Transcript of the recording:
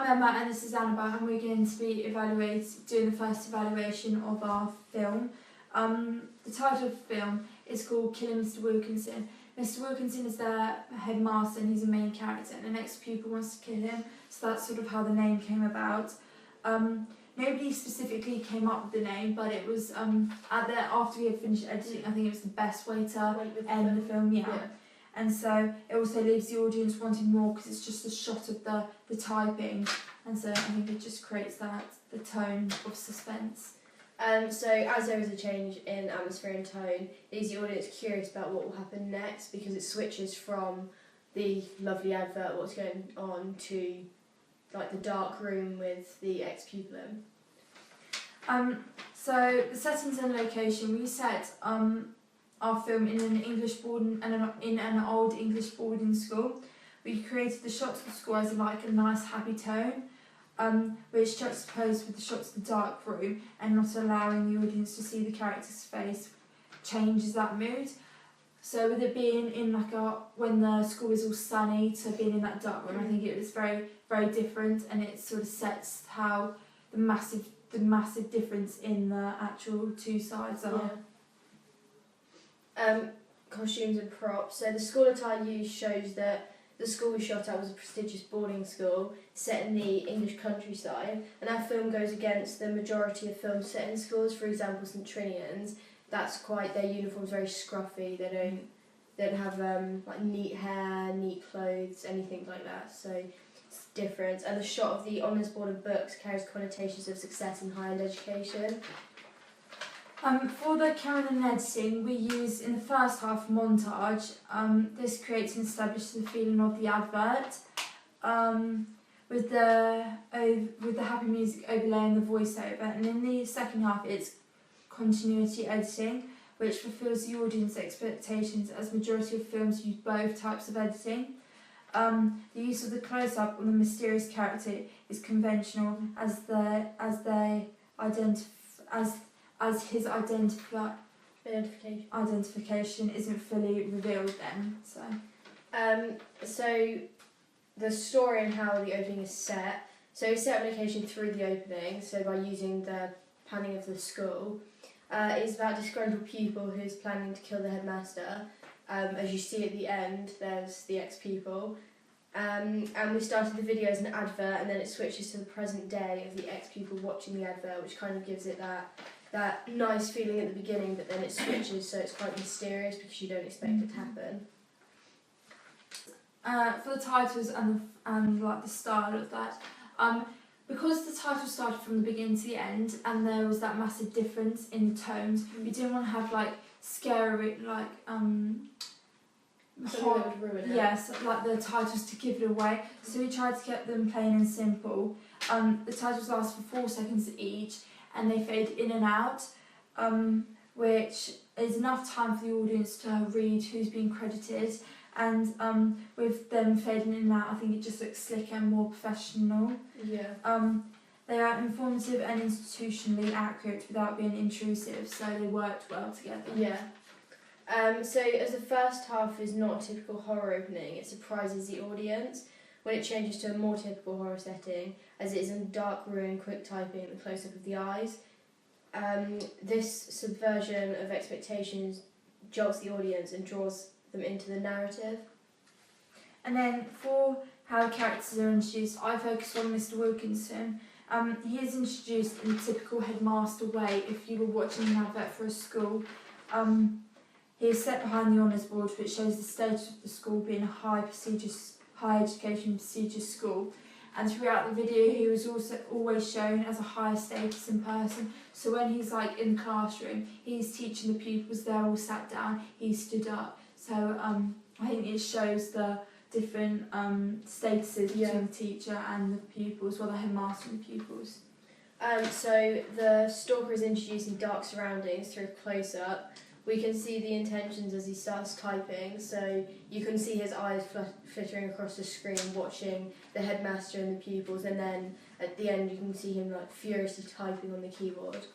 Emma and this is Annabelle and we're going to be doing the first evaluation of our film. The title of the film is called Killing Mr Wilkinson. Mr Wilkinson is their headmaster and he's a main character and the next pupil wants to kill him, so that's sort of how the name came about. Nobody specifically came up with the name, but it was after we had finished editing, I think it was the best way to end the film. Yeah. And so it also leaves the audience wanting more because it's just a shot of the typing, and so I think it just creates the tone of suspense. So as there is a change in atmosphere and tone, it leaves the audience curious about what will happen next because it switches from the lovely advert, what's going on, to like the dark room with the ex-pupil in. So the settings and location, we set our film in an English boarding in an old English boarding school. We created the shots of the school as like a nice happy tone, which juxtaposed with the shots of the dark room and not allowing the audience to see the character's face changes that mood. So with it being in when the school is all sunny to being in that dark room, I think it was very, very different, and it sort of sets how the massive difference in the actual two sides are. Yeah. Costumes and props. So the school attire used shows that the school we shot at was a prestigious boarding school set in the English countryside, and our film goes against the majority of films set in schools. For example, St Trinian's. Their uniform's very scruffy. They don't have like neat hair, neat clothes, anything like that. So it's different. And the shot of the honours board of books carries connotations of success in higher end education. For the camera and editing, we use in the first half montage. This creates and establishes the feeling of the advert, with the happy music overlaying the voiceover, and in the second half it's continuity editing, which fulfills the audience expectations as majority of films use both types of editing. The use of the close-up on the mysterious character is conventional as his identification isn't fully revealed then. So the story and how the opening is set. So we set up location through the opening, so by using the planning of the school. It's about a disgruntled pupil who's planning to kill the headmaster. As you see at the end, there's the ex-pupil. And we started the video as an advert, and then it switches to the present day of the ex-pupil watching the advert, which kind of gives it that nice feeling at the beginning, but then it switches, so it's quite mysterious because you don't expect it to happen. For the titles and like the style of that, because the title started from the beginning to the end and there was that massive difference in the tones, we didn't want to have like scary yes, like the titles to give it away. So we tried to get them plain and simple. The titles last for 4 seconds each and they fade in and out, which is enough time for the audience to read who's been credited. And with them fading in and out, I think it just looks slicker and more professional. Yeah. They are informative and institutionally accurate without being intrusive, so they worked well together. Yeah. So as the first half is not a typical horror opening, it surprises the audience when it changes to a more typical horror setting, as it is in a dark room, quick typing, and the close-up of the eyes. This subversion of expectations jolts the audience and draws them into the narrative. And then for how the characters are introduced, I focus on Mr Wilkinson. He is introduced in a typical headmaster way. If you were watching an advert for a school, he is set behind the honours board, which shows the status of the school being a high education prestigious school. And throughout the video, he was also always shown as a higher status in person. So when he's like in the classroom, he's teaching the pupils, they're all sat down, he stood up. So I think it shows the different statuses between the teacher and the pupils, well, the headmaster and the pupils. So the stalker is introduced in dark surroundings through a close-up. We can see the intentions as he starts typing, so you can see his eyes flittering across the screen watching the headmaster and the pupils, and then at the end you can see him like furiously typing on the keyboard.